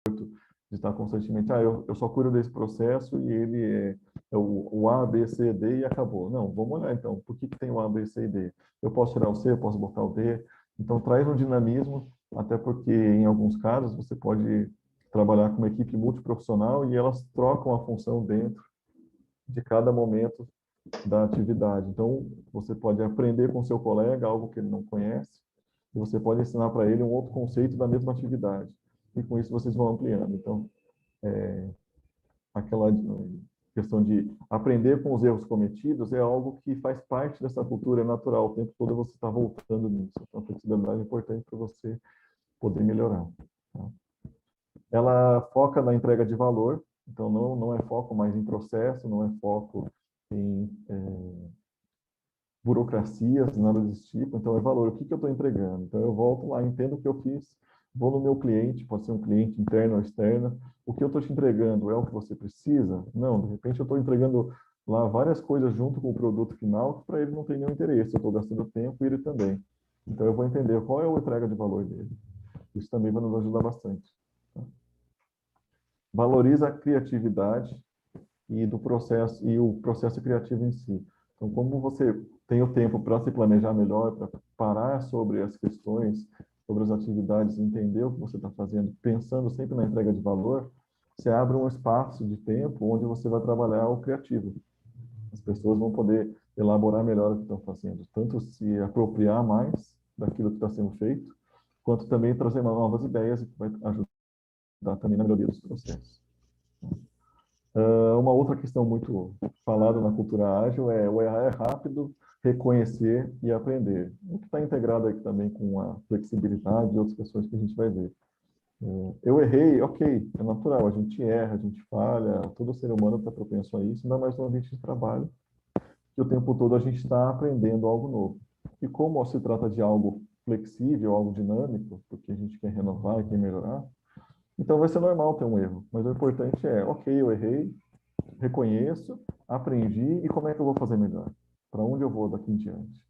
de estar constantemente, eu só cuido desse processo e ele é o A, B, C, D e acabou. Não, vamos olhar então, por que tem o A, B, C e D? Eu posso tirar o C, eu posso botar o D. Então, traz um dinamismo, até porque em alguns casos você pode trabalhar com uma equipe multiprofissional e elas trocam a função dentro de cada momento da atividade. Então, você pode aprender com seu colega algo que ele não conhece, e você pode ensinar para ele um outro conceito da mesma atividade. E com isso vocês vão ampliando. Então, aquela questão de aprender com os erros cometidos é algo que faz parte dessa cultura, é natural. O tempo todo você está voltando nisso. Então, a flexibilidade é importante para você poder melhorar. Tá? Ela foca na entrega de valor, então não é foco mais em processo, não é foco em burocracias, nada desse tipo. Então, é valor. O que eu estou entregando? Então, eu volto lá, entendo o que eu fiz, vou no meu cliente, pode ser um cliente interno ou externo. O que eu estou te entregando é o que você precisa? Não, de repente eu estou entregando lá várias coisas junto com o produto final que para ele não tem nenhum interesse. Eu estou gastando tempo e ele também. Então, eu vou entender qual é a entrega de valor dele. Isso também vai nos ajudar bastante. Tá? Valoriza a criatividade e o processo criativo em si. Então, como você tem o tempo para se planejar melhor, para parar sobre as questões, sobre as atividades, entender o que você está fazendo, pensando sempre na entrega de valor, você abre um espaço de tempo onde você vai trabalhar o criativo. As pessoas vão poder elaborar melhor o que estão fazendo, tanto se apropriar mais daquilo que está sendo feito, quanto também trazer novas ideias que vai ajudar também na melhoria dos processos. Uma outra questão muito falada na cultura ágil é o errar é rápido, reconhecer e aprender. O que está integrado aqui também com a flexibilidade e outras questões que a gente vai ver. Eu errei, ok, é natural, a gente erra, a gente falha, todo ser humano está propenso a isso, ainda mais no ambiente de trabalho, que o tempo todo a gente está aprendendo algo novo. E como se trata de algo flexível, algo dinâmico, porque a gente quer renovar e quer melhorar, então vai ser normal ter um erro, mas o importante é, ok, eu errei, reconheço, aprendi e como é que eu vou fazer melhor? Para onde eu vou daqui em diante?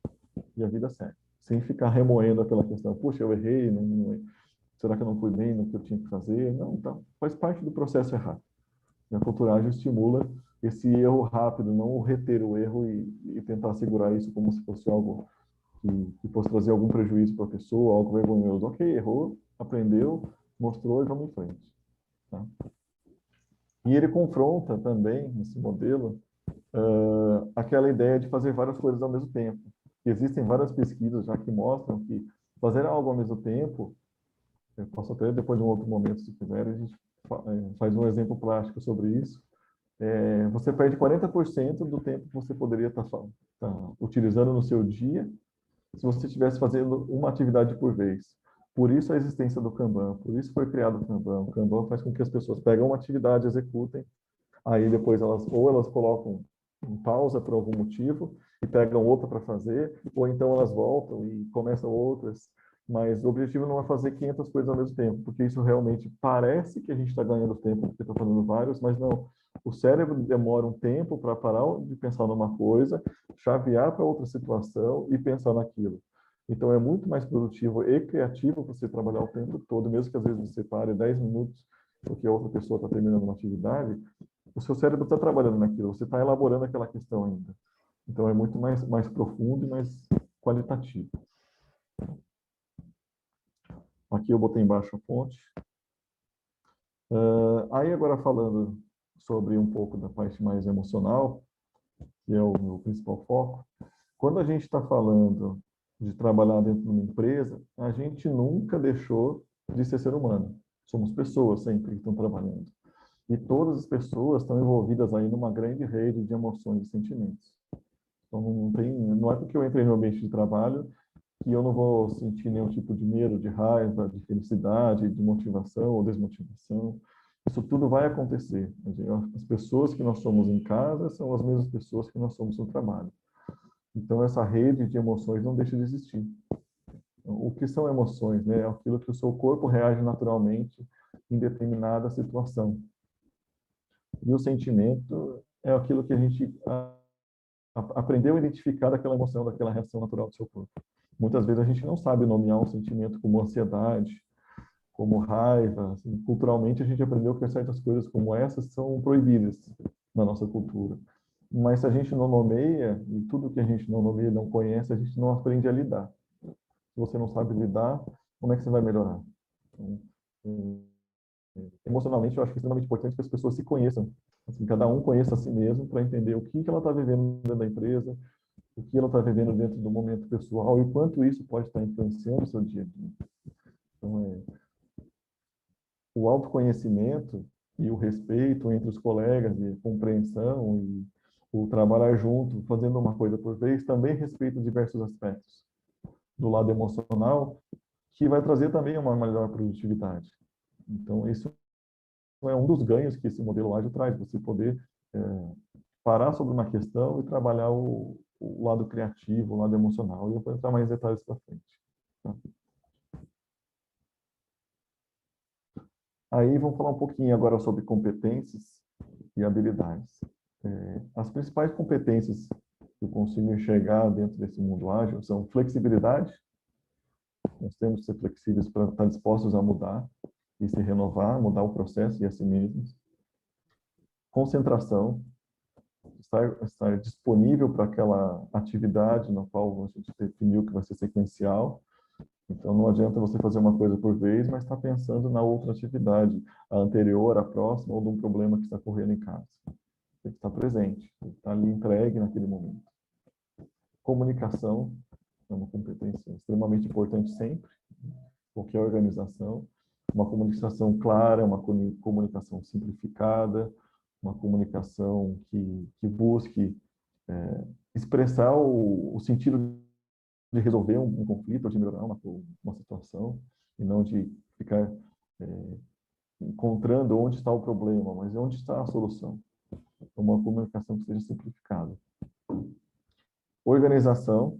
E a vida segue. Sem ficar remoendo aquela questão, puxa, eu errei, será que eu não fui bem no que eu tinha que fazer? Não, então, faz parte do processo errar. E a cultura ágil estimula esse erro rápido, não reter o erro e tentar segurar isso como se fosse algo que fosse trazer algum prejuízo para a pessoa, algo vergonhoso. Ok, errou, aprendeu, mostrou e vamos em frente. Tá? E ele confronta também, nesse modelo, aquela ideia de fazer várias coisas ao mesmo tempo. Existem várias pesquisas já que mostram que fazer algo ao mesmo tempo, eu posso até depois de um outro momento, se quiser, a gente faz um exemplo prático sobre isso. Você perde 40% do tempo que você poderia estar utilizando no seu dia se você estivesse fazendo uma atividade por vez. Por isso a existência do Kanban, por isso foi criado o Kanban. O Kanban faz com que as pessoas peguem uma atividade, executem, aí depois elas colocam em pausa por algum motivo e pegam outra para fazer, ou então elas voltam e começam outras. Mas o objetivo não é fazer 500 coisas ao mesmo tempo, porque isso realmente parece que a gente está ganhando tempo porque está fazendo vários, mas não. O cérebro demora um tempo para parar de pensar numa coisa, chavear para outra situação e pensar naquilo. Então, é muito mais produtivo e criativo você trabalhar o tempo todo, mesmo que às vezes você pare 10 minutos porque a outra pessoa está terminando uma atividade, o seu cérebro está trabalhando naquilo, você está elaborando aquela questão ainda. Então, é muito mais profundo e mais qualitativo. Aqui eu botei embaixo a fonte. Aí, agora falando sobre um pouco da parte mais emocional, que é o meu principal foco, quando a gente está falando de trabalhar dentro de uma empresa, a gente nunca deixou de ser humano. Somos pessoas sempre que estão trabalhando. E todas as pessoas estão envolvidas aí numa grande rede de emoções e sentimentos. Então, não é porque eu entrei no ambiente de trabalho que eu não vou sentir nenhum tipo de medo, de raiva, de felicidade, de motivação ou desmotivação. Isso tudo vai acontecer. As pessoas que nós somos em casa são as mesmas pessoas que nós somos no trabalho. Então, essa rede de emoções não deixa de existir. O que são emoções? Né? É aquilo que o seu corpo reage naturalmente em determinada situação. E o sentimento é aquilo que a gente aprendeu a identificar daquela emoção, daquela reação natural do seu corpo. Muitas vezes a gente não sabe nomear um sentimento como ansiedade, como raiva. Assim, culturalmente, a gente aprendeu que certas coisas como essas são proibidas na nossa cultura. Mas se a gente não nomeia, e tudo que a gente não nomeia, não conhece, a gente não aprende a lidar. Se você não sabe lidar, como é que você vai melhorar? Então, emocionalmente, eu acho que é extremamente importante que as pessoas se conheçam. Assim, cada um conheça a si mesmo para entender o que ela está vivendo dentro da empresa, o que ela está vivendo dentro do momento pessoal e o quanto isso pode estar influenciando o seu dia a dia. Então, o autoconhecimento e o respeito entre os colegas e a compreensão e o trabalhar junto, fazendo uma coisa por vez, também respeita diversos aspectos do lado emocional, que vai trazer também uma melhor produtividade. Então, isso é um dos ganhos que esse modelo ágil traz, você poder parar sobre uma questão e trabalhar o lado criativo, o lado emocional. E eu vou entrar mais em detalhes para frente. Tá? Aí vamos falar um pouquinho agora sobre competências e habilidades. As principais competências que eu consigo enxergar dentro desse mundo ágil são flexibilidade. Nós temos que ser flexíveis para estar dispostos a mudar e se renovar, mudar o processo e a si mesmos. Concentração, estar disponível para aquela atividade na qual a gente definiu que vai ser sequencial. Então, não adianta você fazer uma coisa por vez, mas estar pensando na outra atividade, a anterior, a próxima, ou de um problema que está correndo em casa. Tem que estar presente, tem que estar ali entregue naquele momento. Comunicação é uma competência extremamente importante sempre, qualquer organização. Uma comunicação clara, uma comunicação simplificada, uma comunicação que busque expressar o sentido de resolver um conflito ou de melhorar uma situação, e não de ficar encontrando onde está o problema, mas onde está a solução. Uma comunicação que seja simplificada. Organização,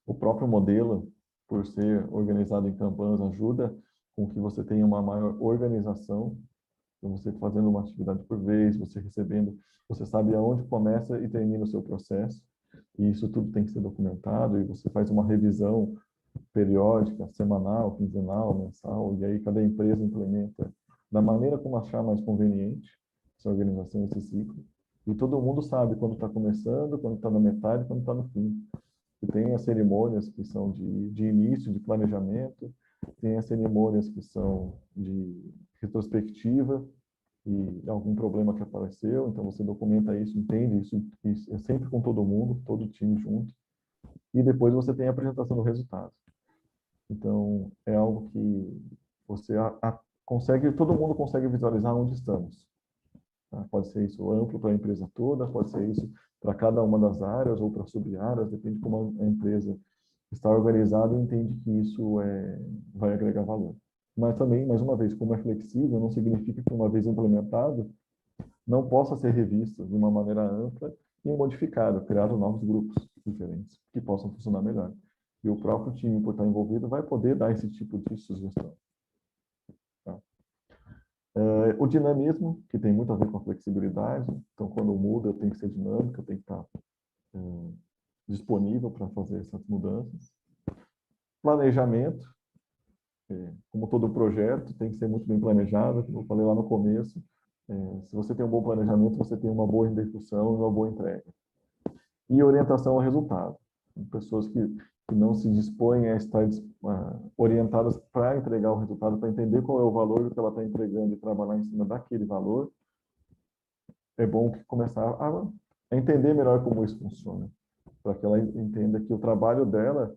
o próprio modelo, por ser organizado em Kanban, ajuda com que você tenha uma maior organização, então você fazendo uma atividade por vez, você recebendo, você sabe aonde começa e termina o seu processo, e isso tudo tem que ser documentado, e você faz uma revisão periódica, semanal, quinzenal, mensal, e aí cada empresa implementa da maneira como achar mais conveniente essa organização, esse ciclo. E todo mundo sabe quando está começando, quando está na metade, quando está no fim. E tem as cerimônias que são de início, de planejamento, tem as cerimônias que são de retrospectiva e algum problema que apareceu, então você documenta isso, entende isso é sempre com todo mundo, todo o time junto. E depois você tem a apresentação do resultado. Então, é algo que você consegue, todo mundo consegue visualizar onde estamos. Tá? Pode ser isso amplo para a empresa toda, pode ser isso para cada uma das áreas ou para sub-áreas, depende de como a empresa está organizada e entende que isso vai agregar valor. Mas também, mais uma vez, como é flexível, não significa que uma vez implementado, não possa ser revisto de uma maneira ampla e modificado, criado novos grupos diferentes que possam funcionar melhor. E o próprio time, por estar envolvido, vai poder dar esse tipo de sugestão. Tá? O dinamismo, que tem muito a ver com a flexibilidade, então quando muda tem que ser dinâmica, tem que estar disponível para fazer essas mudanças. Planejamento, como todo projeto, tem que ser muito bem planejado, como eu falei lá no começo, se você tem um bom planejamento, você tem uma boa execução e uma boa entrega. E orientação ao resultado. Pessoas que não se dispõem a estar orientadas para entregar o resultado, para entender qual é o valor do que ela está entregando e trabalhar em cima daquele valor, é bom que começar a entender melhor como isso funciona, para que ela entenda que o trabalho dela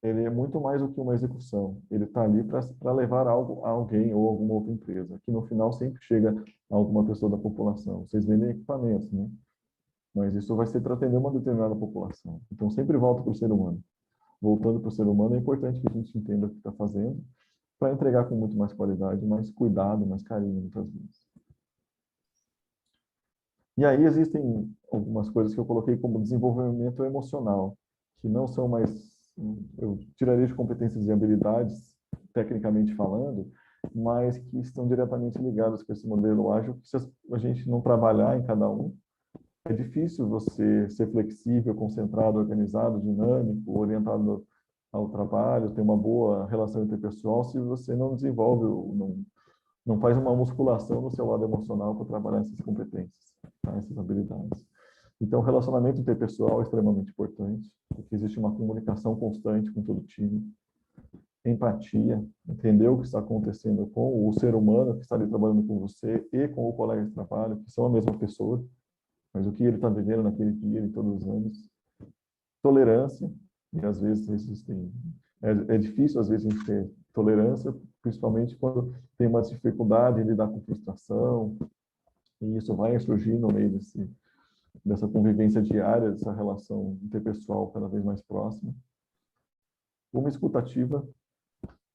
ele é muito mais do que uma execução. Ele está ali para levar algo a alguém ou alguma outra empresa, que no final sempre chega a alguma pessoa da população. Vocês vendem equipamentos, né? Mas isso vai ser para atender uma determinada população. Então, sempre volta para o ser humano. Voltando para o ser humano, é importante que a gente entenda o que está fazendo para entregar com muito mais qualidade, mais cuidado, mais carinho, muitas vezes. E aí existem algumas coisas que eu coloquei como desenvolvimento emocional, que não são mais, eu tiraria de competências e habilidades, tecnicamente falando, mas que estão diretamente ligadas com esse modelo ágil, que se a gente não trabalhar em cada um, é difícil você ser flexível, concentrado, organizado, dinâmico, orientado ao trabalho, ter uma boa relação interpessoal se você não desenvolve, não faz uma musculação no seu lado emocional para trabalhar essas competências, tá? Essas habilidades. Então, o relacionamento interpessoal é extremamente importante, porque existe uma comunicação constante com todo o time, empatia, entender o que está acontecendo com o ser humano que está ali trabalhando com você e com o colega de trabalho, que são a mesma pessoa, mas o que ele está vivendo naquele dia, em todos os anos. Tolerância, e às vezes existem... É difícil, às vezes, a gente ter tolerância, principalmente quando tem uma dificuldade em lidar com frustração, e isso vai surgir no meio dessa convivência diária, dessa relação interpessoal cada vez mais próxima. Uma escutativa,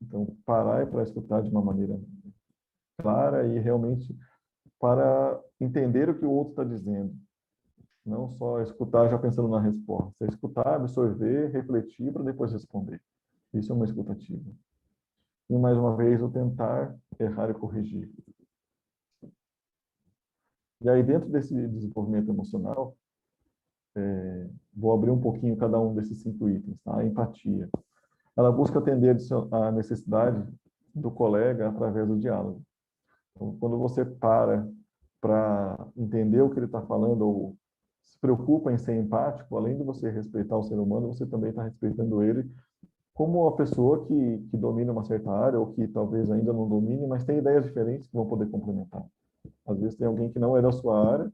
então parar para escutar de uma maneira clara e realmente para entender o que o outro está dizendo. Não só escutar já pensando na resposta. É escutar, absorver, refletir para depois responder. Isso é uma escutativa. E mais uma vez, o tentar, errar e corrigir. E aí, dentro desse desenvolvimento emocional, vou abrir um pouquinho cada um desses 5 itens. Tá? A empatia. Ela busca atender a necessidade do colega através do diálogo. Então, quando você para entender o que ele está falando ou se preocupa em ser empático, além de você respeitar o ser humano, você também está respeitando ele como uma pessoa que domina uma certa área ou que talvez ainda não domine, mas tem ideias diferentes que vão poder complementar. Às vezes tem alguém que não é da sua área,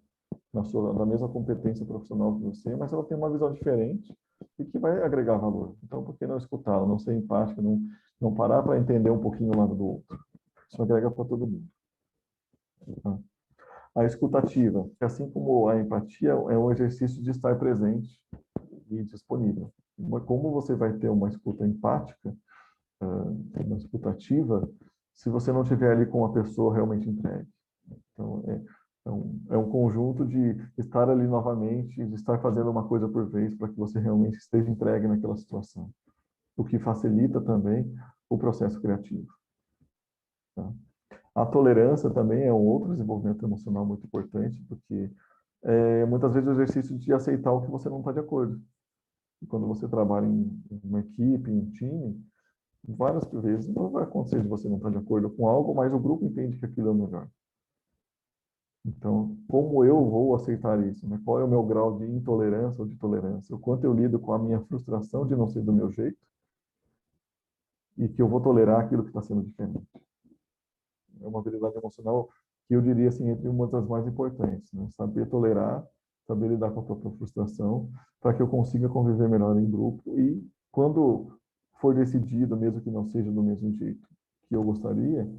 da mesma competência profissional que você, mas ela tem uma visão diferente e que vai agregar valor. Então, por que não escutá-la, não ser empático, não parar para entender um pouquinho o lado do outro? Isso agrega para todo mundo. Tá? A escutativa, que assim como a empatia, é um exercício de estar presente e disponível. Como você vai ter uma escuta empática, uma escutativa, se você não estiver ali com a pessoa realmente entregue? Então, é um conjunto de estar ali novamente, de estar fazendo uma coisa por vez para que você realmente esteja entregue naquela situação. O que facilita também o processo criativo. Tá? A tolerância também é um outro desenvolvimento emocional muito importante, porque muitas vezes o exercício de aceitar o que você não está de acordo. E quando você trabalha em uma equipe, em um time, várias vezes não vai acontecer de você não estar de acordo com algo, mas o grupo entende que aquilo é o melhor. Então, como eu vou aceitar isso? Né? Qual é o meu grau de intolerância ou de tolerância? O quanto eu lido com a minha frustração de não ser do meu jeito e que eu vou tolerar aquilo que está sendo diferente. É uma habilidade emocional que eu diria assim, entre uma das mais importantes. Né? Saber tolerar, saber lidar com a própria frustração, para que eu consiga conviver melhor em grupo e, quando for decidido, mesmo que não seja do mesmo jeito que eu gostaria,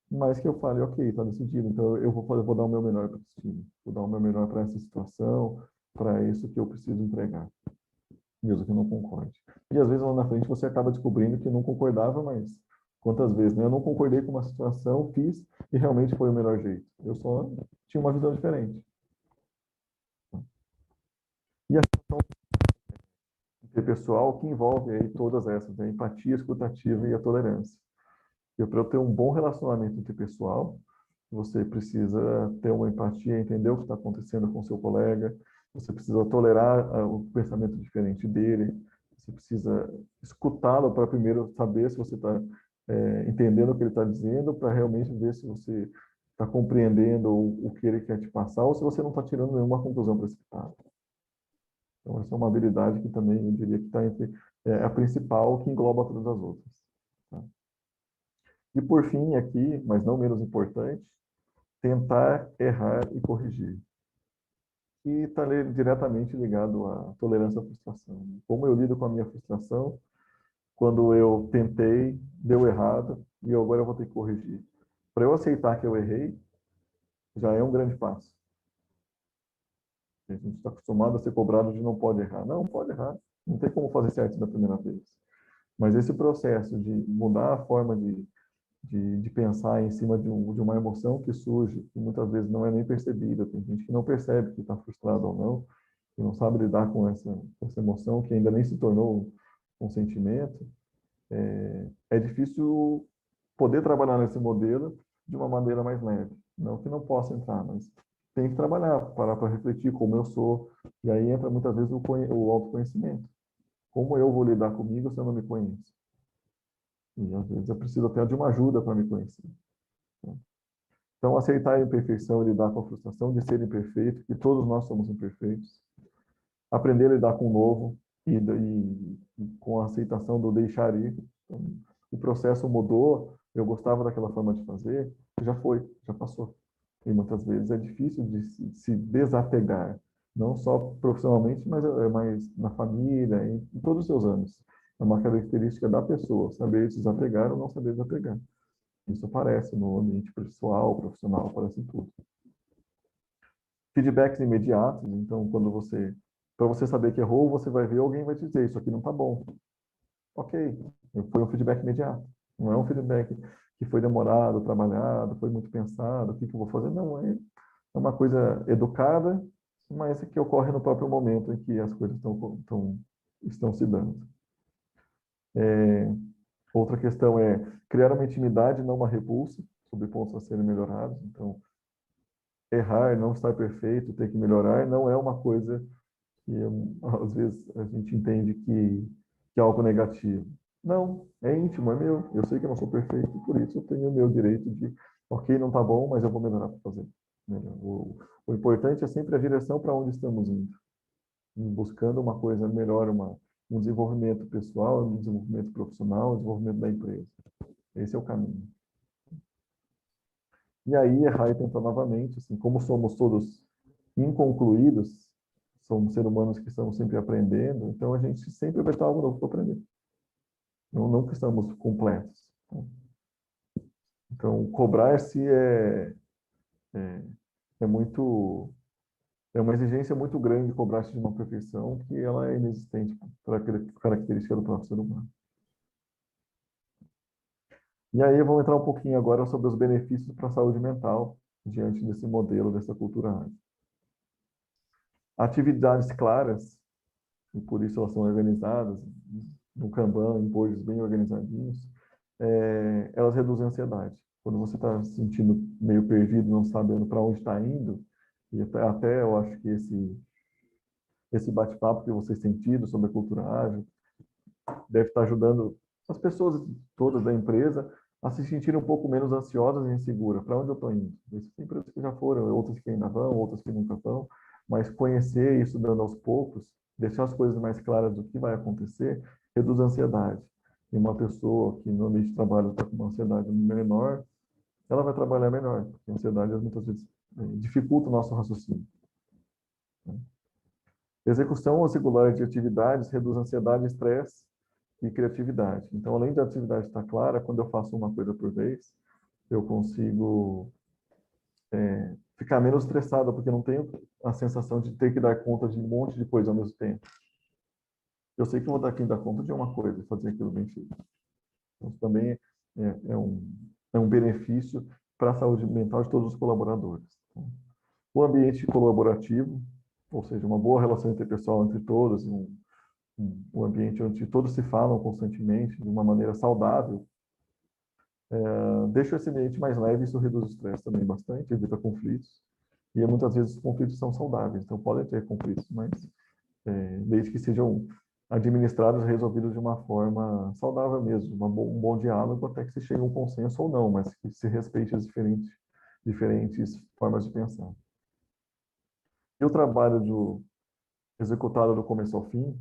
mas que eu fale, ok, está decidido, então vou dar o meu melhor para esse time, vou dar o meu melhor para essa situação, para isso que eu preciso entregar, mesmo que eu não concorde. E às vezes lá na frente você acaba descobrindo que não concordava, mas quantas vezes, né? Eu não concordei com uma situação, fiz e realmente foi o melhor jeito. Eu só tinha uma visão diferente. E a questão interpessoal que envolve aí todas essas, né? A empatia, a escutativa e a tolerância. E para eu ter um bom relacionamento interpessoal, você precisa ter uma empatia, entender o que está acontecendo com o seu colega, você precisa tolerar o pensamento diferente dele, você precisa escutá-lo para primeiro saber se você está entendendo o que ele está dizendo, para realmente ver se você está compreendendo o que ele quer te passar ou se você não está tirando nenhuma conclusão precipitada. Então, essa é uma habilidade que também eu diria que está entre a principal, que engloba todas as outras. Tá? E por fim, aqui, mas não menos importante, tentar, errar e corrigir. E está diretamente ligado à tolerância à frustração. Como eu lido com a minha frustração, quando eu tentei, deu errado, e agora eu vou ter que corrigir. Para eu aceitar que eu errei, já é um grande passo. A gente está acostumado a ser cobrado de não pode errar. Não, pode errar. Não tem como fazer certo da primeira vez. Mas esse processo de mudar a forma de pensar em cima de uma emoção que surge, que muitas vezes não é nem percebida. Tem gente que não percebe que está frustrado ou não, que não sabe lidar com essa emoção, que ainda nem se tornou um sentimento. É difícil poder trabalhar nesse modelo de uma maneira mais leve. Não que não possa entrar, mas tem que trabalhar, parar para refletir como eu sou. E aí entra muitas vezes o autoconhecimento. Como eu vou lidar comigo se eu não me conheço? E às vezes eu preciso até de uma ajuda para me conhecer. Então, aceitar a imperfeição e lidar com a frustração de ser imperfeito, que todos nós somos imperfeitos. Aprender a lidar com o novo e com a aceitação do deixar ir. Então, o processo mudou, eu gostava daquela forma de fazer, já foi, já passou. E muitas vezes é difícil de se desapegar, não só profissionalmente, mas na família, em todos os seus anos. É uma característica da pessoa, saber desapegar ou não saber desapegar. Isso aparece no ambiente pessoal, profissional, aparece em tudo. Feedbacks imediatos, então para você saber que errou, você vai ver alguém vai te dizer, isso aqui não está bom. Ok, foi um feedback imediato. Não é um feedback que foi demorado, trabalhado, foi muito pensado, o que eu vou fazer? Não, é uma coisa educada, mas que ocorre no próprio momento em que as coisas estão se dando. Outra questão é criar uma intimidade, não uma repulsa, sobre pontos a serem melhorados. Então, errar, não estar perfeito, ter que melhorar, não é uma coisa que às vezes a gente entende que é algo negativo. Não, é íntimo, é meu. Eu sei que eu não sou perfeito, por isso eu tenho o meu direito de, ok, não está bom, mas eu vou melhorar para fazer melhor. O importante é sempre a direção para onde estamos indo, buscando uma coisa melhor, um desenvolvimento pessoal, um desenvolvimento profissional, um desenvolvimento da empresa. Esse é o caminho. E aí errar e tentar novamente, assim, como somos todos inconcluídos, somos seres humanos que estamos sempre aprendendo, então a gente sempre vai ter algo novo para aprender. Nunca estamos completos. Então, cobrar-se é muito, é uma exigência muito grande cobrar-se de uma perfeição que ela é inexistente para a característica do próprio ser humano. E aí vamos entrar um pouquinho agora sobre os benefícios para a saúde mental diante desse modelo, dessa cultura ágil. Atividades claras, e por isso elas são organizadas, no Kanban, em boards bem organizadinhos, elas reduzem a ansiedade. Quando você está se sentindo meio perdido, não sabendo para onde está indo, e até eu acho que esse bate-papo que vocês têm tido sobre a cultura ágil deve estar ajudando as pessoas todas da empresa a se sentirem um pouco menos ansiosas e inseguras. Para onde eu estou indo? Tem empresas que já foram, outras que ainda vão, outras que nunca vão, mas conhecer isso dando aos poucos, deixar as coisas mais claras do que vai acontecer, reduz a ansiedade. E uma pessoa que no ambiente de trabalho está com uma ansiedade menor, ela vai trabalhar melhor, porque a ansiedade muitas vezes dificulta o nosso raciocínio. Execução regular de atividades reduz ansiedade, estresse e criatividade. Então, além da atividade estar clara, quando eu faço uma coisa por vez, eu consigo ficar menos estressado, porque não tenho a sensação de ter que dar conta de um monte de coisa ao mesmo tempo. Eu sei que eu vou dar conta de uma coisa e fazer aquilo bem feito. Então, isso também é um benefício para a saúde mental de todos os colaboradores. O ambiente colaborativo, ou seja, uma boa relação interpessoal entre todos, um ambiente onde todos se falam constantemente de uma maneira saudável, deixa esse ambiente mais leve, isso reduz o estresse também bastante, evita conflitos. E muitas vezes os conflitos são saudáveis, então podem ter conflitos, mas desde que sejam administrados e resolvidos de uma forma saudável mesmo, um bom diálogo até que se chegue a um consenso ou não, mas que se respeite as diferentes formas de pensar. E o trabalho executado do começo ao fim,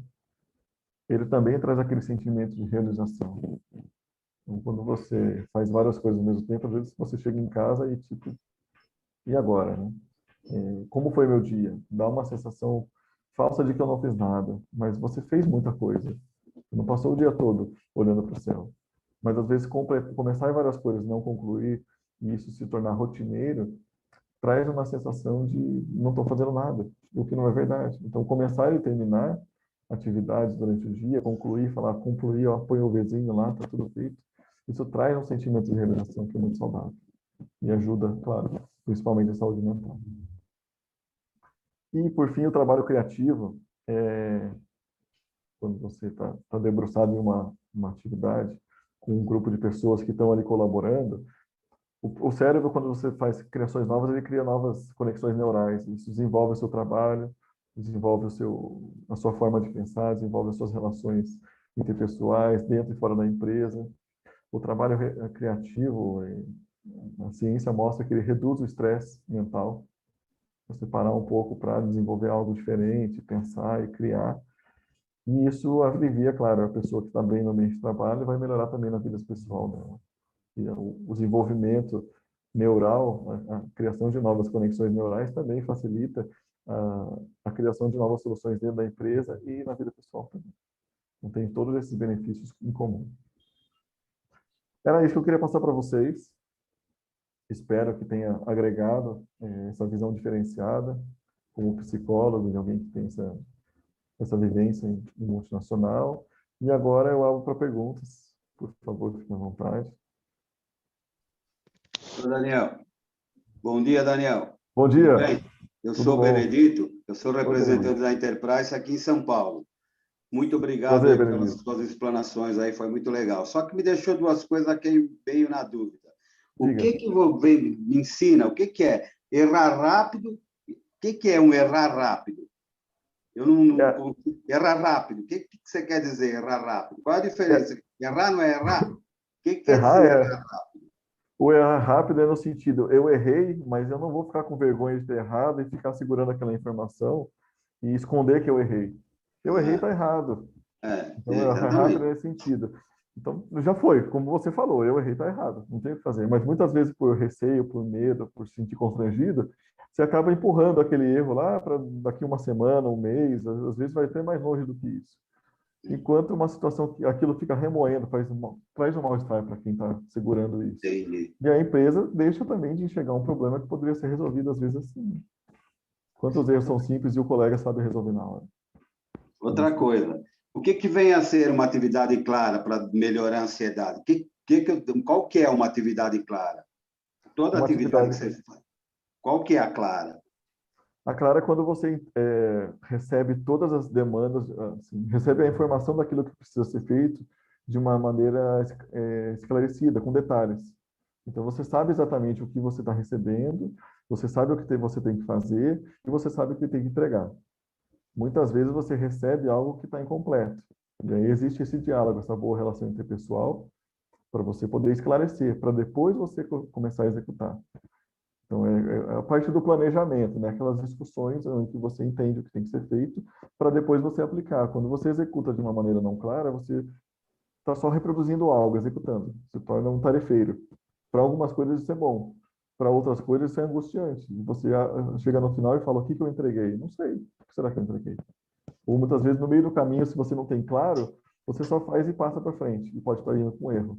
ele também traz aquele sentimento de realização. Então, quando você faz várias coisas ao mesmo tempo, às vezes você chega em casa e tipo, e agora, né? Como foi meu dia? Dá uma sensação falsa de que eu não fiz nada, mas você fez muita coisa. Você não passou o dia todo olhando para o céu. Mas às vezes começar em várias coisas, não concluir, e isso se tornar rotineiro, traz uma sensação de não estou fazendo nada, o que não é verdade. Então, começar e terminar atividades durante o dia, concluir, falar, concluir, ó, põe o vizinho lá, está tudo feito. Isso traz um sentimento de realização que é muito saudável e ajuda, claro, principalmente a saúde mental. E, por fim, o trabalho criativo, quando você está debruçado em uma atividade com um grupo de pessoas que estão ali colaborando, o cérebro, quando você faz criações novas, ele cria novas conexões neurais, isso desenvolve o seu trabalho, desenvolve a sua forma de pensar, desenvolve as suas relações interpessoais dentro e fora da empresa. O trabalho criativo, a ciência mostra que ele reduz o estresse mental. Você parar um pouco para desenvolver algo diferente, pensar e criar. E isso alivia, claro, a pessoa que está bem no ambiente de trabalho e vai melhorar também na vida pessoal dela. E o desenvolvimento neural, a criação de novas conexões neurais também facilita a criação de novas soluções dentro da empresa e na vida pessoal também. Então, tem todos esses benefícios em comum. Era isso que eu queria passar para vocês. Espero que tenha agregado essa visão diferenciada como psicólogo, de alguém que tem essa vivência em multinacional. E agora eu abro para perguntas. Por favor, fiquem à vontade. Oi, Daniel. Bom dia, Daniel. Bom dia. Tudo bem? Eu sou o Benedito, eu sou representante da Enterprise aqui em São Paulo. Muito obrigado Prazer, pelas suas explanações aí, foi muito legal. Só que me deixou duas coisas que veio na dúvida. O que me ensina? O que é errar rápido? O que é um errar rápido? Eu não errar rápido. O que você quer dizer errar rápido? Qual a diferença? Errar não é errar? O que quer dizer errar rápido? O errar rápido é no sentido, eu errei, mas eu não vou ficar com vergonha de ter errado e ficar segurando aquela informação e esconder que eu errei. Eu errei, está errado. Então, errar rápido é nesse sentido. Então, já foi, como você falou, eu errei, está errado, não tem o que fazer. Mas muitas vezes, por receio, por medo, por se sentir constrangido, você acaba empurrando aquele erro lá para daqui uma semana, um mês, às vezes vai até mais longe do que isso. Enquanto uma situação que aquilo fica remoendo, traz um mal-estar para quem está segurando isso. Entendi. E a empresa deixa também de enxergar um problema que poderia ser resolvido às vezes assim. Quantos erros são simples e o colega sabe resolver na hora? Outra coisa, o que vem a ser uma atividade clara para melhorar a ansiedade? Qual que é uma atividade clara? Toda atividade que você faz. Qual que é a clara? A clara é quando você recebe todas as demandas, assim, recebe a informação daquilo que precisa ser feito de uma maneira esclarecida, com detalhes. Então, você sabe exatamente o que você está recebendo, você sabe o que você tem que fazer e você sabe o que tem que entregar. Muitas vezes você recebe algo que está incompleto. E aí existe esse diálogo, essa boa relação interpessoal, para você poder esclarecer, para depois você começar a executar. Então, é a parte do planejamento, né? Aquelas discussões em que você entende o que tem que ser feito, para depois você aplicar. Quando você executa de uma maneira não clara, você está só reproduzindo algo, executando. Se torna um tarefeiro. Para algumas coisas isso é bom, para outras coisas isso é angustiante. Você chega no final e fala, o que eu entreguei? Não sei. O que será que eu entreguei? Ou muitas vezes no meio do caminho, se você não tem claro, você só faz e passa para frente, e pode estar indo com erro.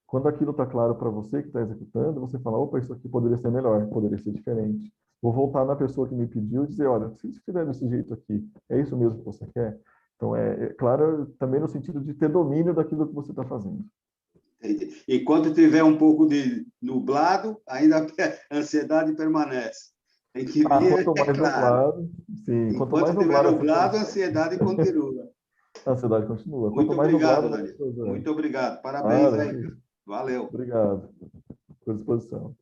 Quando aquilo está claro para você que está executando, você fala, opa, isso aqui poderia ser melhor, poderia ser diferente. Vou voltar na pessoa que me pediu e dizer, olha, se fizer desse jeito aqui, é isso mesmo que você quer? Então, claro também no sentido de ter domínio daquilo que você está fazendo. Entendi. E quando tiver um pouco de nublado, ainda a ansiedade permanece. Tem que vir, quanto mais nublado, sim, quanto mais tiver nublado nublado, a ansiedade continua. a ansiedade continua. Muito Quanto mais obrigado, nublado, Daniel. Muito obrigado. Parabéns aí. Valeu. Obrigado. À disposição.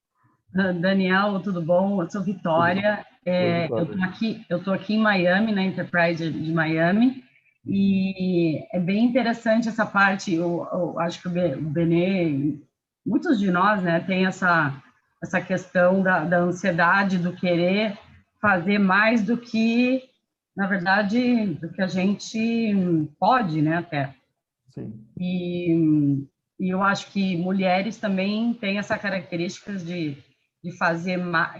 Daniel, tudo bom? Eu sou Vitória. Eu estou aqui em Miami, na Enterprise de Miami, e é bem interessante essa parte. Eu acho que o Benê, muitos de nós, né, tem essa questão da ansiedade, do querer fazer mais do que, na verdade, do que a gente pode, né, até. Sim. E eu acho que mulheres também têm essa característica de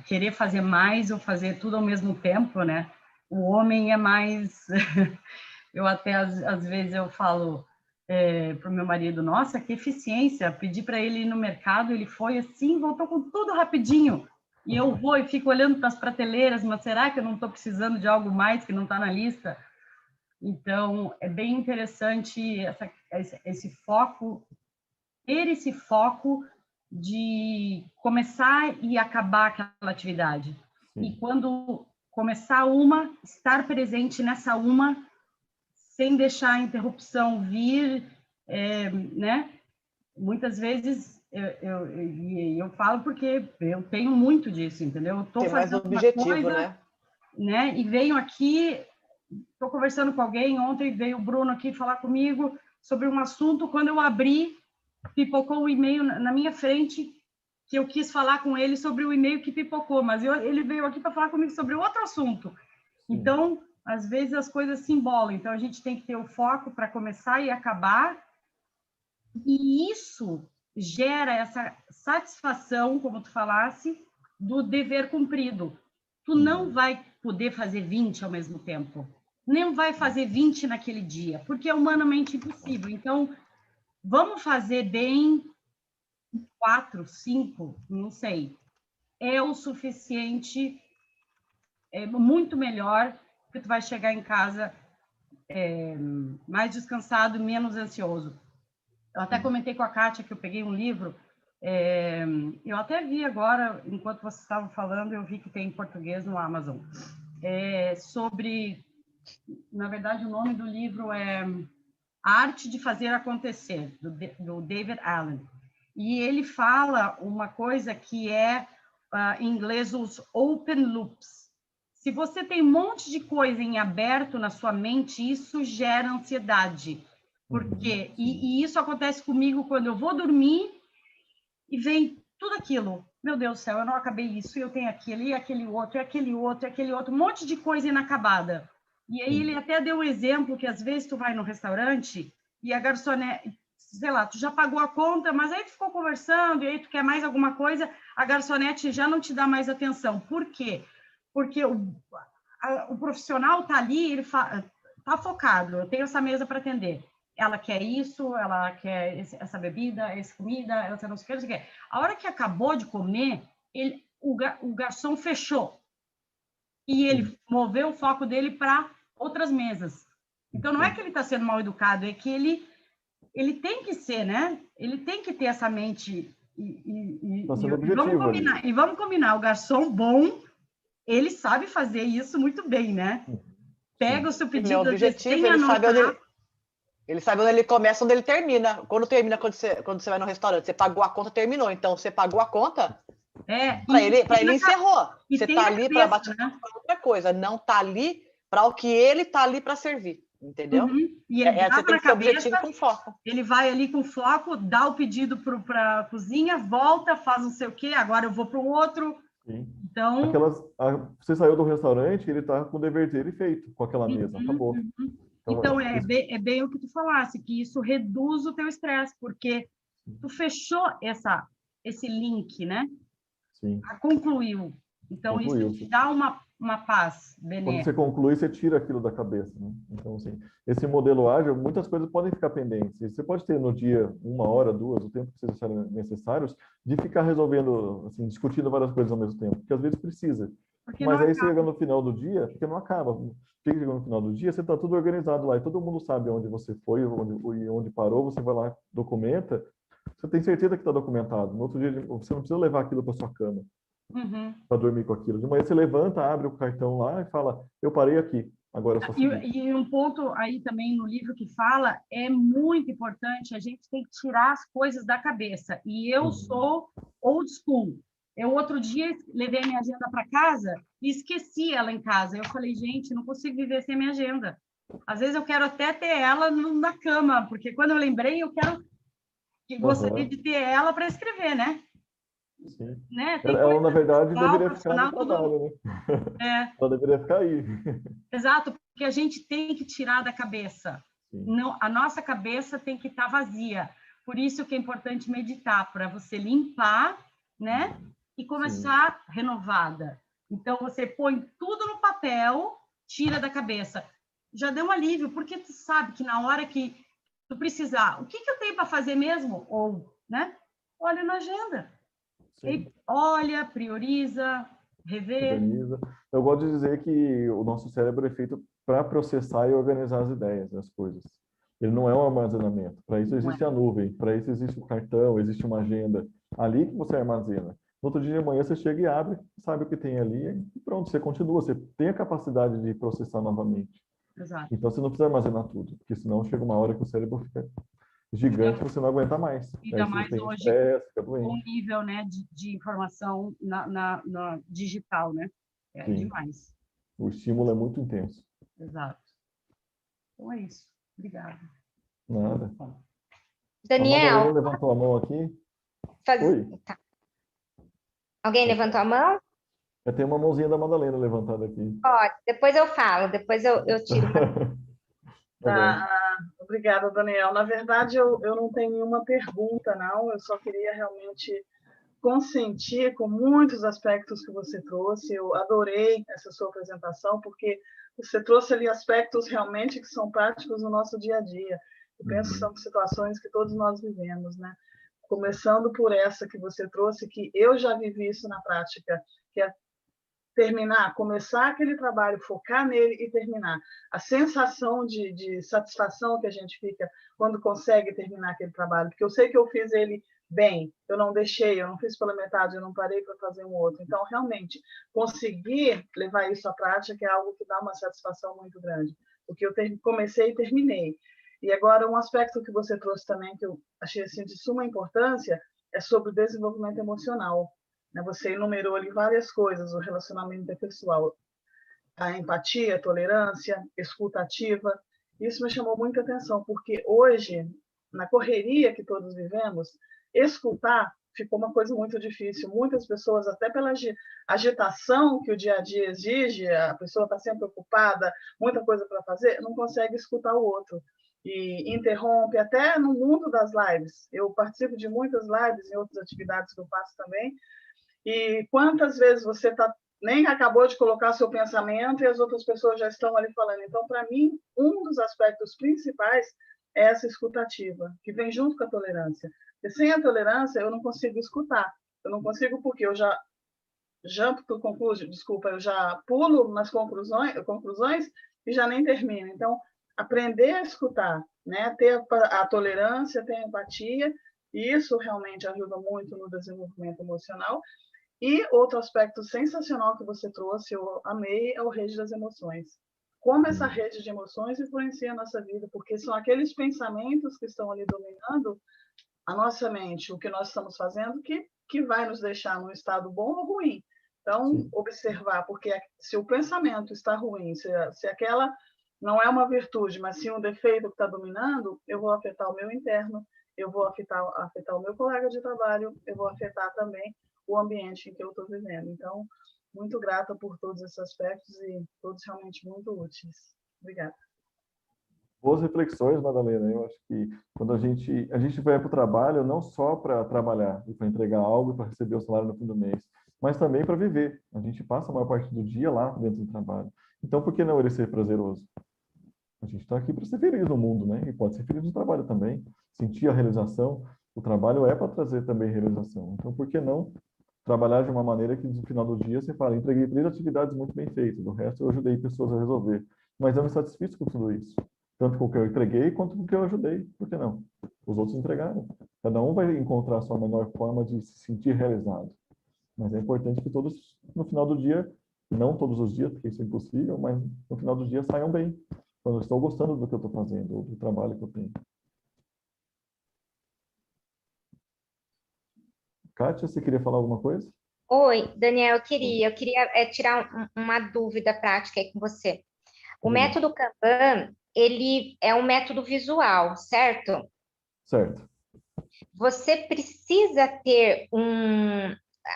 querer fazer mais ou fazer tudo ao mesmo tempo, né? O homem é mais... Eu até, às vezes, eu falo para o meu marido, nossa, que eficiência, pedi para ele ir no mercado, ele foi assim, voltou com tudo rapidinho, e eu vou e fico olhando para as prateleiras, mas será que eu não estou precisando de algo mais que não está na lista? Então, é bem interessante esse foco, ter esse foco de começar e acabar aquela atividade. Sim. E quando começar uma, estar presente nessa uma, sem deixar a interrupção vir, né? Muitas vezes eu falo porque eu tenho muito disso, entendeu? Eu estou fazendo mais objetivo, uma coisa, né? E venho aqui, estou conversando com alguém, ontem veio o Bruno aqui falar comigo sobre um assunto, quando eu abri, pipocou o e-mail na minha frente, que eu quis falar com ele sobre o e-mail que pipocou, mas ele veio aqui para falar comigo sobre outro assunto. Então, às vezes as coisas se embolam, então a gente tem que ter o foco para começar e acabar, e isso gera essa satisfação, como tu falasse, do dever cumprido. Tu não vai poder fazer 20 ao mesmo tempo, nem vai fazer 20 naquele dia, porque é humanamente impossível. Então, vamos fazer bem 4, 5, não sei. É o suficiente, é muito melhor, porque tu vai chegar em casa mais descansado, menos ansioso. Eu até comentei com a Kátia que eu peguei um livro, eu até vi agora, enquanto vocês estavam falando, eu vi que tem em português no Amazon, sobre, na verdade, o nome do livro é A Arte de Fazer Acontecer, do David Allen. E ele fala uma coisa que em inglês, os open loops. Se você tem um monte de coisa em aberto na sua mente, isso gera ansiedade. Porque, e isso acontece comigo quando eu vou dormir e vem tudo aquilo. Meu Deus do céu, eu não acabei isso, eu tenho aquilo, e aquele outro, e aquele outro, e aquele outro, um monte de coisa inacabada. E aí ele até deu um exemplo que às vezes tu vai no restaurante e a garçonete, sei lá, tu já pagou a conta, mas aí tu ficou conversando, e aí tu quer mais alguma coisa, a garçonete já não te dá mais atenção. Por quê? Porque o profissional tá ali, ele tá focado, eu tenho essa mesa para atender. Ela quer isso, ela quer essa bebida, essa comida, essa não sei o que, não sei o que. A hora que acabou de comer, o garçom fechou. E ele moveu o foco dele para outras mesas. Então, não é que ele está sendo mal educado, é que ele tem que ser, né? Ele tem que ter essa mente. E vamos combinar, o garçom bom, ele sabe fazer isso muito bem, né? Pega o seu pedido, meu objetivo, ele sabe onde ele começa, onde ele termina. Quando termina, quando você vai no restaurante, você pagou a conta, terminou. Então, você pagou a conta, para ele encerrou. Você está ali para bater outra coisa, não está ali para o que ele está ali para servir, entendeu? E ele você tem que ter objetivo com foco. Ele vai ali com foco, dá o pedido para a cozinha, volta, faz não sei o quê, agora eu vou para o outro. Sim. Então, você saiu do restaurante, ele está com o dever dele feito com aquela mesa, acabou. Então, é bem o que tu falasse, que isso reduz o teu estresse, porque tu fechou esse link, né? Sim. Concluiu. Então, isso te dá uma paz benéfica. Quando você conclui, você tira aquilo da cabeça, né? Então, assim, esse modelo ágil, muitas coisas podem ficar pendentes. Você pode ter no dia 1 hora, 2, o tempo que vocês acharem necessários, de ficar resolvendo, assim, discutindo várias coisas ao mesmo tempo, porque às vezes precisa. Mas aí chega no final do dia, porque não acaba. Chega no final do dia, você está tudo organizado lá, e todo mundo sabe onde você foi, onde parou, você vai lá, documenta, você tem certeza que está documentado. No outro dia, você não precisa levar aquilo para sua cama. Para dormir com aquilo. De manhã você levanta, abre o cartão lá e fala, eu parei aqui, agora eu só e um ponto aí também no livro que fala, é muito importante, a gente tem que tirar as coisas da cabeça. E eu sou old school. Eu, outro dia, levei minha agenda para casa e esqueci ela em casa. Eu falei, gente, não consigo viver sem minha agenda. Às vezes eu quero até ter ela na cama, porque quando eu lembrei, gostaria de ter ela para escrever, né? Sim. Né? Ela, na verdade, deveria ficar no trabalho, né? Ela deveria ficar aí. Exato, porque a gente tem que tirar da cabeça. Não, a nossa cabeça tem que estar vazia. Por isso que é importante meditar, para você limpar, né? E começar renovada. Então, você põe tudo no papel, tira da cabeça. Já deu um alívio, porque tu sabe que na hora que tu precisar, o que eu tenho para fazer mesmo? Ou, né? Olha na agenda. E olha, prioriza, revê. Eu gosto de dizer que o nosso cérebro é feito para processar e organizar as ideias, as coisas. Ele não é um armazenamento. Para isso existe a nuvem, para isso existe o cartão, existe uma agenda. Ali que você armazena. No outro dia de manhã você chega e abre, sabe o que tem ali e pronto, você continua. Você tem a capacidade de processar novamente. Exato. Então você não precisa armazenar tudo, porque senão chega uma hora que o cérebro fica gigante, você não aguenta mais. Ainda mais hoje, o nível, né, de informação na digital, né? É demais. O estímulo é muito intenso. Exato. Então é isso. Obrigada. Nada. Daniel. A Madalena levantou a mão aqui. Oi. Tá. Alguém levantou a mão? Eu tenho uma mãozinha da Madalena levantada aqui. Pode, depois eu falo, depois eu tiro. Obrigada, Daniel. Na verdade, eu não tenho nenhuma pergunta, não. Eu só queria realmente consentir com muitos aspectos que você trouxe. Eu adorei essa sua apresentação, porque você trouxe ali aspectos realmente que são práticos no nosso dia a dia. Eu penso que são situações que todos nós vivemos, né? Começando por essa que você trouxe, que eu já vivi isso na prática, que é terminar, começar aquele trabalho, focar nele e terminar. A sensação de satisfação que a gente fica quando consegue terminar aquele trabalho, porque eu sei que eu fiz ele bem, eu não deixei, eu não fiz pela metade, eu não parei para fazer um outro. Então, realmente, conseguir levar isso à prática é algo que dá uma satisfação muito grande, porque eu comecei e terminei. E agora, um aspecto que você trouxe também, que eu achei assim, de suma importância, é sobre o desenvolvimento emocional. Você enumerou ali várias coisas, o relacionamento interpessoal, a empatia, a tolerância, escuta ativa. Isso me chamou muita atenção, porque hoje, na correria que todos vivemos, escutar ficou uma coisa muito difícil. Muitas pessoas, até pela agitação que o dia a dia exige, a pessoa está sempre ocupada, muita coisa para fazer, não consegue escutar o outro. E interrompe, até no mundo das lives. Eu participo de muitas lives e outras atividades que eu faço também, e quantas vezes você nem acabou de colocar seu pensamento e as outras pessoas já estão ali falando. Então, para mim, um dos aspectos principais é essa escutativa, que vem junto com a tolerância. Porque sem a tolerância, eu não consigo escutar. Eu não consigo porque eu já eu já pulo nas conclusões e já nem termino. Então, aprender a escutar, né? Ter a tolerância, ter a empatia, e isso realmente ajuda muito no desenvolvimento emocional. E outro aspecto sensacional que você trouxe, eu amei, é o rede das emoções. Como essa rede de emoções influencia a nossa vida, porque são aqueles pensamentos que estão ali dominando a nossa mente, o que nós estamos fazendo, que vai nos deixar num estado bom ou ruim. Então, observar, porque se o pensamento está ruim, se aquela não é uma virtude, mas sim um defeito que está dominando, eu vou afetar o meu interno, eu vou afetar o meu colega de trabalho, eu vou afetar também o ambiente em que eu estou vivendo. Então, muito grata por todos esses aspectos e todos realmente muito úteis. Obrigada. Boas reflexões, Madalena. Eu acho que quando a gente vai para o trabalho, não só para trabalhar e para entregar algo e para receber o salário no fim do mês, mas também para viver. A gente passa a maior parte do dia lá dentro do trabalho. Então, por que não ele ser prazeroso? A gente está aqui para ser feliz no mundo, né? E pode ser feliz no trabalho também. Sentir a realização. O trabalho é para trazer também realização. Então, por que não trabalhar de uma maneira que no final do dia você fala, entreguei 3 atividades muito bem feitas, o resto eu ajudei pessoas a resolver. Mas eu me satisfiz com tudo isso. Tanto com o que eu entreguei, quanto com o que eu ajudei. Por que não? Os outros entregaram. Cada um vai encontrar a sua melhor forma de se sentir realizado. Mas é importante que todos, no final do dia, não todos os dias, porque isso é impossível, mas no final do dia saiam bem. Quando eu estou gostando do que eu estou fazendo, ou do trabalho que eu tenho. Kátia, você queria falar alguma coisa? Oi, Daniel, eu queria tirar uma dúvida prática aí com você. O método Kanban, ele é um método visual, certo? Certo. Você precisa ter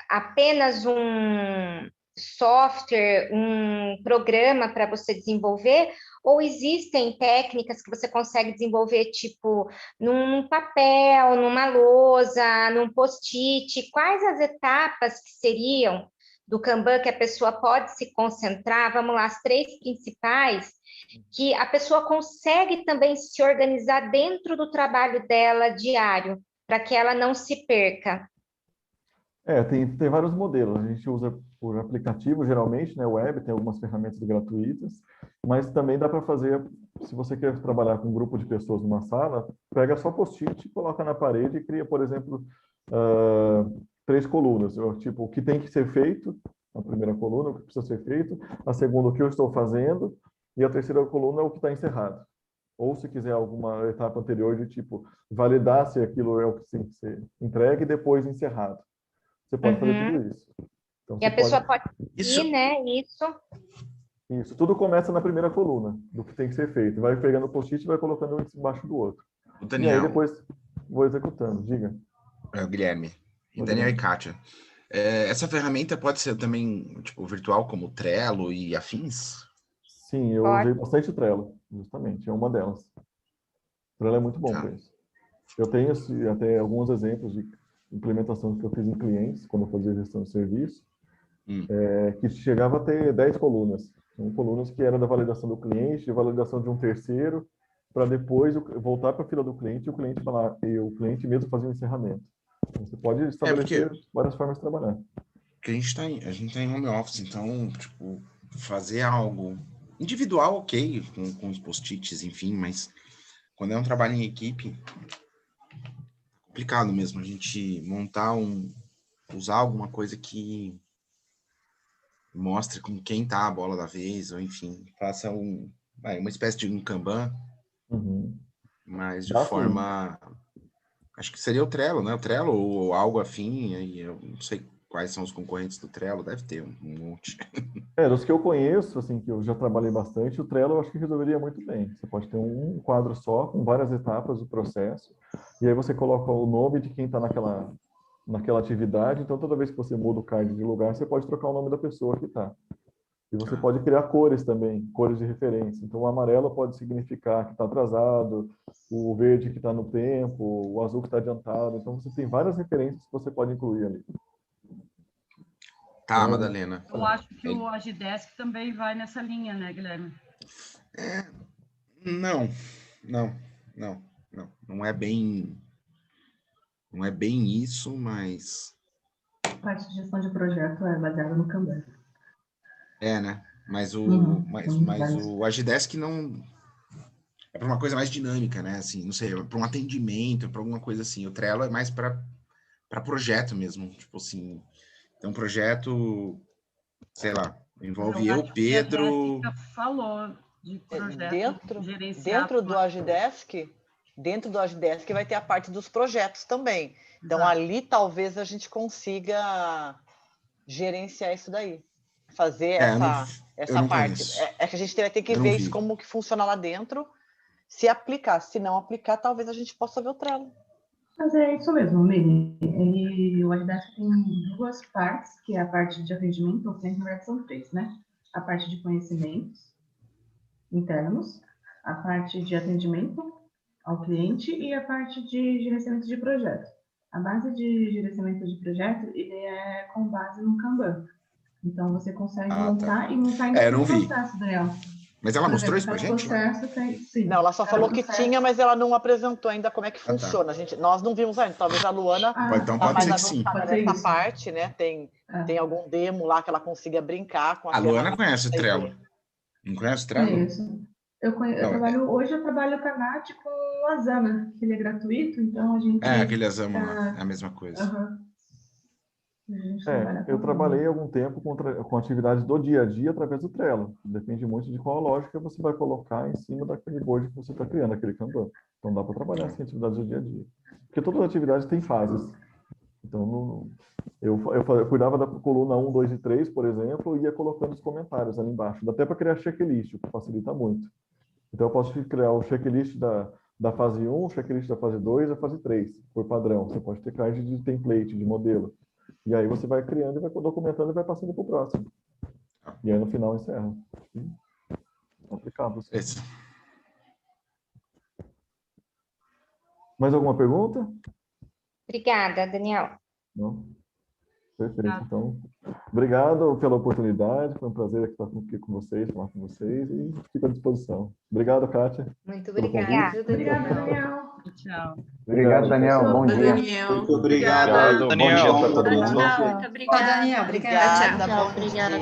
apenas um software, um programa para você desenvolver, ou existem técnicas que você consegue desenvolver, tipo, num papel, numa lousa, num post-it? Quais as etapas que seriam do Kanban que a pessoa pode se concentrar? Vamos lá, as 3 principais, que a pessoa consegue também se organizar dentro do trabalho dela diário, para que ela não se perca. Tem vários modelos. A gente usa por aplicativo, geralmente, né, web, tem algumas ferramentas gratuitas, mas também dá para fazer, se você quer trabalhar com um grupo de pessoas numa sala, pega só post-it, coloca na parede e cria, por exemplo, 3 colunas. Tipo, o que tem que ser feito, a primeira coluna, o que precisa ser feito, a segunda, o que eu estou fazendo, e a terceira coluna é o que está encerrado. Ou se quiser alguma etapa anterior de tipo, validar se aquilo é o que tem que ser entregue e depois encerrado. Você pode fazer tudo isso. Então, e a pessoa pode ir, né? Isso. Isso, tudo começa na primeira coluna, do que tem que ser feito. Vai pegando o post-it e vai colocando um embaixo do outro. O Daniel. E aí depois vou executando, diga. Guilherme. E Daniel e Kátia. Essa ferramenta pode ser também tipo, virtual, como Trello e afins? Sim, eu usei bastante o Trello, justamente, é uma delas. O Trello é muito bom para isso. Eu tenho até alguns exemplos de implementação que eu fiz em clientes, quando eu fazia gestão de serviço, que chegava a ter 10 colunas. Colunas que eram da validação do cliente, de validação de um terceiro, para depois voltar para a fila do cliente e o cliente mesmo fazer o encerramento. Então, você pode estabelecer várias formas de trabalhar. Porque a gente tá em home office, então, tipo, fazer algo individual, ok, com os post-its, enfim, mas quando é um trabalho em equipe, é complicado mesmo a gente usar alguma coisa que mostre com quem tá a bola da vez, ou enfim, faça uma espécie de um Kanban, mas de forma... Acho que seria o Trello, né? O Trello ou algo afim, aí eu não sei quais são os concorrentes do Trello, deve ter um monte. Dos que eu conheço, assim, que eu já trabalhei bastante, o Trello eu acho que resolveria muito bem. Você pode ter um quadro só, com várias etapas do processo, e aí você coloca o nome de quem está naquela atividade, então toda vez que você muda o card de lugar, você pode trocar o nome da pessoa que está. E você pode criar cores também, cores de referência. Então, o amarelo pode significar que está atrasado, o verde que está no tempo, o azul que está adiantado. Então, você tem várias referências que você pode incluir ali. Tá, Madalena. Eu acho que o Agidesk também vai nessa linha, né, Guilherme? Não é bem isso, mas... A parte de gestão de projeto é baseada no Kanban. Né? Mas o Agidesk não... É para uma coisa mais dinâmica, né? Assim, não sei, para um atendimento, para alguma coisa assim. O Trello é mais para projeto mesmo. Tipo assim, tem um projeto, sei lá, envolve eu, Pedro... A falou de projeto dentro do Agidesk, vai ter a parte dos projetos também. Então, ali talvez a gente consiga gerenciar isso daí. Fazer essa parte. É que a gente vai ter que ver isso como que funciona lá dentro, se aplicar. Se não aplicar, talvez a gente possa ver o Trello. Mas é isso mesmo, Miri. O Agidesk tem duas partes, que é a parte de atendimento ao cliente, na verdade são três, né? A parte de conhecimentos internos, a parte de atendimento ao cliente e a parte de gerenciamento de projeto. A base de gerenciamento de projeto ele é com base no Kanban. Então, você consegue montar e montar em todo o processo, Daniel. Mas ela mostrou isso pra gente? Sim. Não, ela só falou que tinha, mas ela não apresentou ainda como é que funciona. Nós não vimos ainda. Talvez a Luana então pode ser que sim. Nessa parte, né? Tem algum demo lá que ela consiga brincar com a Luana conhece o Trello. Não conhece o Trello? Isso. Hoje eu trabalho com a Nath com o Asana, que ele é gratuito, então a gente... aquele Asana lá, é a mesma coisa. Eu trabalhei algum tempo com atividades do dia a dia através do Trello. Depende muito de qual lógica você vai colocar em cima daquele board que você está criando, aquele Kanban. Então dá para trabalhar assim, atividades do dia a dia. Porque todas as atividades têm fases. Então, eu cuidava da coluna 1, 2 e 3, por exemplo, e ia colocando os comentários ali embaixo. Dá até para criar checklist, o que facilita muito. Então, eu posso criar o checklist da fase 1, o checklist da fase 2 e a fase 3, por padrão. Você pode ter card de template, de modelo. E aí você vai criando, e vai documentando e vai passando para o próximo. E aí, no final, encerra. Complicado. Assim. Mais alguma pergunta? Obrigada, Daniel. Não? Perfeito. Então, obrigado pela oportunidade. Foi um prazer estar aqui com vocês, falar com vocês e fico à disposição. Obrigado, Kátia. Muito obrigada. Obrigada, Daniel. Tchau. Obrigado, Daniel. Bom dia. Muito obrigado. Obrigado, Daniel. Bom dia para todo mundo. Muito obrigada. Daniel, obrigada. Tchau. Obrigada.